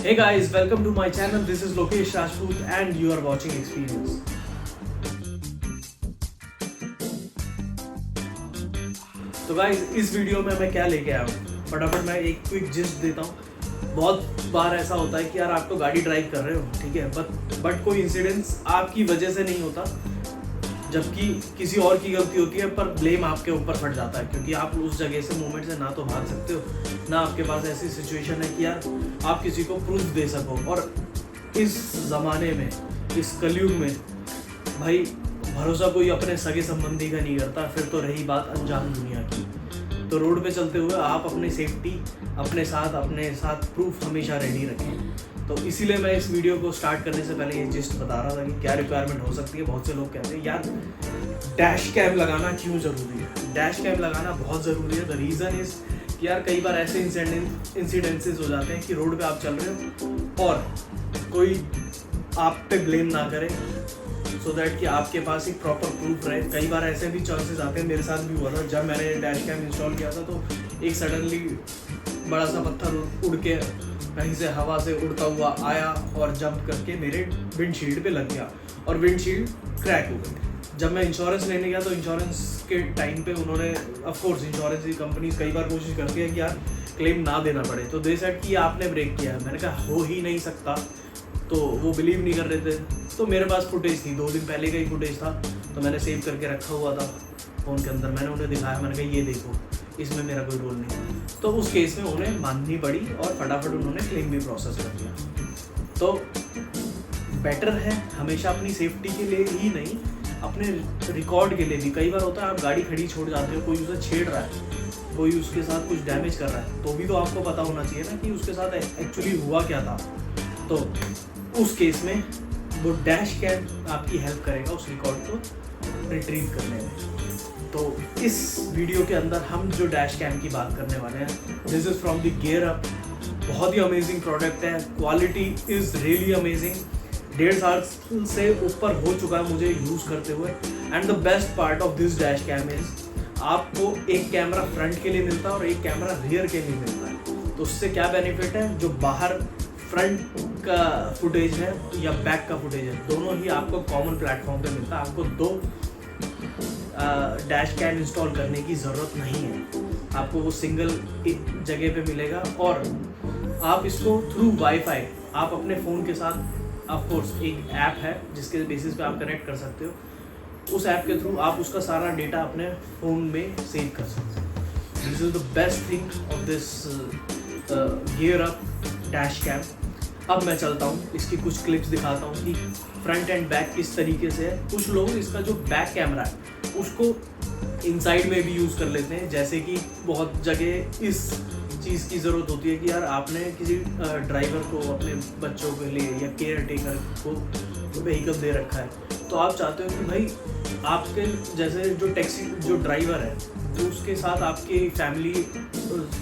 Hey guys, welcome to my channel. This is Lokesh Rajput and you are watching Experience. तो guys इस video में मैं क्या लेके आया हूँ, फटाफट मैं एक क्विक जिस्ट देता हूँ। बहुत बार ऐसा होता है कि यार आप तो गाड़ी ड्राइव कर रहे हो, ठीक है, बट कोई इंसिडेंस आपकी वजह से नहीं होता, जबकि किसी और की गलती होती है, पर ब्लेम आपके ऊपर फट जाता है क्योंकि आप उस जगह से मोमेंट से ना तो भाग सकते हो, ना आपके पास ऐसी सिचुएशन है कि यार आप किसी को प्रूफ दे सको। और इस ज़माने में, इस कलयुग में भाई भरोसा कोई अपने सगे संबंधी का नहीं करता, फिर तो रही बात अनजान दुनिया की। तो रोड पे चलते हुए आप अपनी सेफ्टी अपने साथ प्रूफ हमेशा रेडी रखें। तो इसीलिए मैं इस वीडियो को स्टार्ट करने से पहले ये जस्ट बता रहा था कि क्या रिक्वायरमेंट हो सकती है। बहुत से लोग कहते हैं यार डैश कैम लगाना क्यों ज़रूरी है। डैश कैम लगाना बहुत ज़रूरी है। द रीज़न इज़ कि यार कई बार ऐसे इंसिडेंसेस हो जाते हैं कि रोड पे आप चल रहे हो और कोई आप पे ब्लेम ना करे, सो दैट कि आपके पास एक प्रॉपर प्रूफ रहे। कई बार ऐसे भी चांसेस आते हैं, मेरे साथ भी हुआ था जब मैंने डैश कैम इंस्टॉल किया था, तो एक सडनली बड़ा सा पत्थर उड़ के कहीं से हवा से उड़ता हुआ आया और जंप करके मेरे विंडशील्ड पे लग गया और विंडशील्ड क्रैक हो गई। जब मैं इंश्योरेंस लेने गया तो इंश्योरेंस के टाइम पे उन्होंने, ऑफ कोर्स इंश्योरेंस की कंपनीज कई बार कोशिश करती है कि यार क्लेम ना देना पड़े, तो दे सेड कि आपने ब्रेक किया है। मैंने कहा हो ही नहीं सकता, तो वो बिलीव नहीं कर रहे थे। तो मेरे पास फुटेज थी, 2 दिन पहले का ही फुटेज था, तो मैंने सेव करके रखा हुआ था फ़ोन के अंदर। मैंने उन्हें दिखाया, मैंने कहा ये देखो, इसमें मेरा कोई रोल नहीं। तो उस केस में उन्हें माननी पड़ी और फटाफट उन्होंने क्लेम भी प्रोसेस कर दिया। तो बेटर है हमेशा अपनी सेफ्टी के लिए ही नहीं, अपने रिकॉर्ड के लिए भी। कई बार होता है आप गाड़ी खड़ी छोड़ जाते हो, कोई उसे छेड़ रहा है, कोई उसके साथ कुछ डैमेज कर रहा है, तो भी तो आपको पता होना चाहिए ना कि उसके साथ एक्चुअली हुआ क्या था। तो उस केस में वो डैश कैम आपकी हेल्प करेगा उस रिकॉर्ड को रिट्रीव करने में। तो इस वीडियो के अंदर हम जो डैश कैम की बात करने वाले हैं, this is from the gear up. बहुत ही अमेजिंग प्रोडक्ट है, क्वालिटी इज़ रियली अमेजिंग। 1.5 साल से ऊपर हो चुका है मुझे यूज़ करते हुए। And the best part of this dash cam is आपको एक कैमरा फ्रंट के लिए मिलता है और एक कैमरा रियर के लिए मिलता है। तो उससे क्या बेनिफिट है, जो बाहर फ्रंट का फुटेज है या बैक का फुटेज है, दोनों ही आपको कॉमन प्लेटफॉर्म पे मिलता है। आपको 2 डैश कैम इंस्टॉल करने की ज़रूरत नहीं है, आपको वो सिंगल एक जगह पे मिलेगा। और आप इसको थ्रू वाईफाई आप अपने फ़ोन के साथ, ऑफ कोर्स एक ऐप है जिसके बेसिस पे आप कनेक्ट कर सकते हो, उस ऐप के थ्रू आप उसका सारा डेटा अपने फ़ोन में सेव कर सकते हो। This is the best thing of this gear up dash cam. अब मैं चलता हूँ, इसकी कुछ क्लिप्स दिखाता हूँ कि फ्रंट एंड बैक किस तरीके से है। कुछ लोग इसका जो बैक कैमरा है उसको इनसाइड में भी यूज़ कर लेते हैं, जैसे कि बहुत जगह इस चीज़ की ज़रूरत होती है कि यार आपने किसी ड्राइवर को अपने बच्चों के लिए या केयर टेकर को व्हीकल दे रखा है, तो आप चाहते हो कि भाई आपके जैसे जो टैक्सी जो ड्राइवर है, जो उसके साथ आपकी फैमिली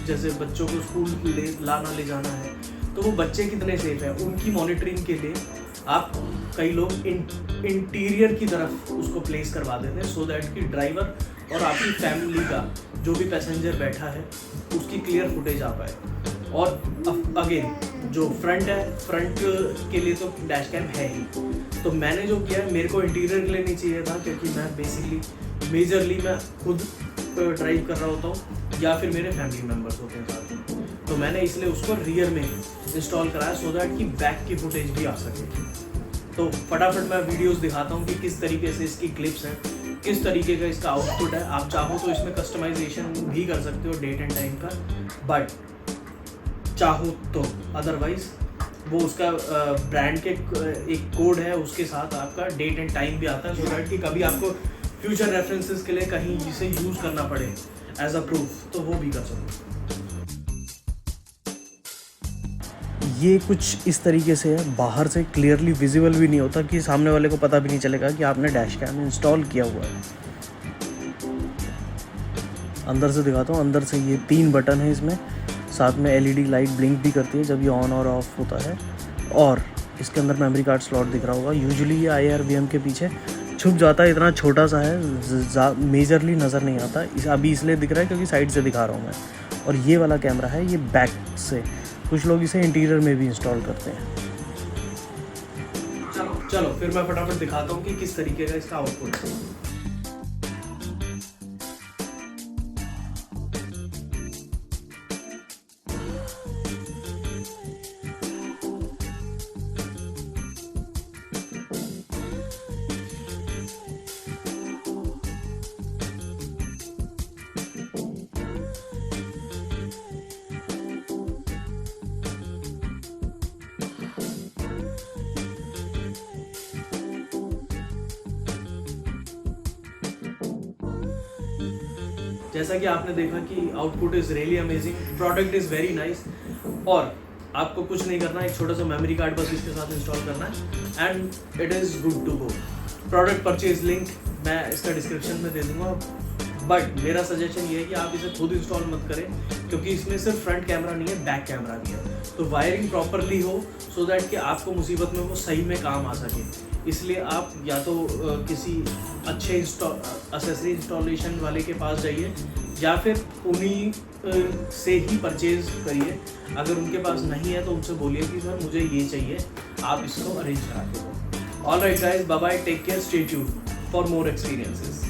जैसे बच्चों को स्कूल ले जाना है, तो वो बच्चे कितने सेफ हैं उनकी मॉनिटरिंग के लिए आप कई लोग इंटीरियर की तरफ उसको प्लेस करवा देते हैं, सो दैट कि ड्राइवर और आपकी फैमिली का जो भी पैसेंजर बैठा है उसकी क्लियर फुटेज आ पाए। और अगेन जो फ्रंट है, फ्रंट के लिए तो डैश कैम है ही। तो मैंने जो किया है, मेरे को इंटीरियर के लिए नहीं चाहिए था क्योंकि मैं बेसिकली मेजरली मैं खुद ड्राइव कर रहा होता हूँ या फिर मेरे फैमिली मेम्बर्स होते हैं साथ में, तो मैंने इसलिए उसको रियर में इंस्टॉल कराया सो दैट कि बैक की फुटेज भी आ सके। तो फटाफट मैं वीडियोस दिखाता हूँ कि किस तरीके से इसकी क्लिप्स हैं, किस तरीके का इसका आउटपुट है। आप चाहो तो इसमें कस्टमाइजेशन भी कर सकते हो डेट एंड टाइम का, बट चाहो तो अदरवाइज वो उसका ब्रांड के एक कोड है, उसके साथ आपका डेट एंड टाइम भी आता है, सो दैट कि कभी आपको फ्यूचर रेफरेंसेस के लिए कहीं इसे यूज़ करना पड़े एज अ प्रूफ, तो वो भी कर सकते। ये कुछ इस तरीके से है, बाहर से क्लियरली विजिबल भी नहीं होता कि सामने वाले को पता भी नहीं चलेगा कि आपने डैश कैम इंस्टॉल किया हुआ है। अंदर से दिखाता हूँ, अंदर से ये 3 बटन है, इसमें साथ में LED लाइट ब्लिंक भी करती है जब ये ऑन और ऑफ होता है। और इसके अंदर मेमोरी कार्ड स्लॉट दिख रहा होगा, यूजुअली ये IRVM के पीछे छुप जाता है, इतना छोटा सा है, मेजरली नज़र नहीं आता। अभी इसलिए दिख रहा है क्योंकि साइड से दिखा रहा हूँ मैं। और ये वाला कैमरा है, ये बैक से कुछ लोग इसे इंटीरियर में भी इंस्टॉल करते हैं। चलो फिर मैं फटाफट दिखाता हूँ कि किस तरीके का इसका आउटपुट है। जैसा कि आपने देखा कि output is really amazing, product is very nice, और आपको कुछ नहीं करना, एक छोटा सा मेमोरी कार्ड बस इसके साथ इंस्टॉल करना है and it is good to go. Product purchase link मैं इसका डिस्क्रिप्शन में दे दूंगा, बट मेरा सजेशन ये है कि आप इसे खुद इंस्टॉल मत करें, क्योंकि इसमें सिर्फ फ्रंट कैमरा नहीं है, बैक कैमरा भी है, तो वायरिंग प्रॉपरली हो सो दैट कि आपको मुसीबत में वो सही में काम आ सके। इसलिए आप या तो किसी अच्छे एक्सेसरी इंस्टॉलेशन वाले के पास जाइए, या फिर उन्हीं से ही परचेज करिए। अगर उनके पास नहीं है तो उनसे बोलिए कि सर मुझे ये चाहिए, आप इसको अरेंज करा के दो। All right guys, bye bye, take care, stay tuned for more experiences.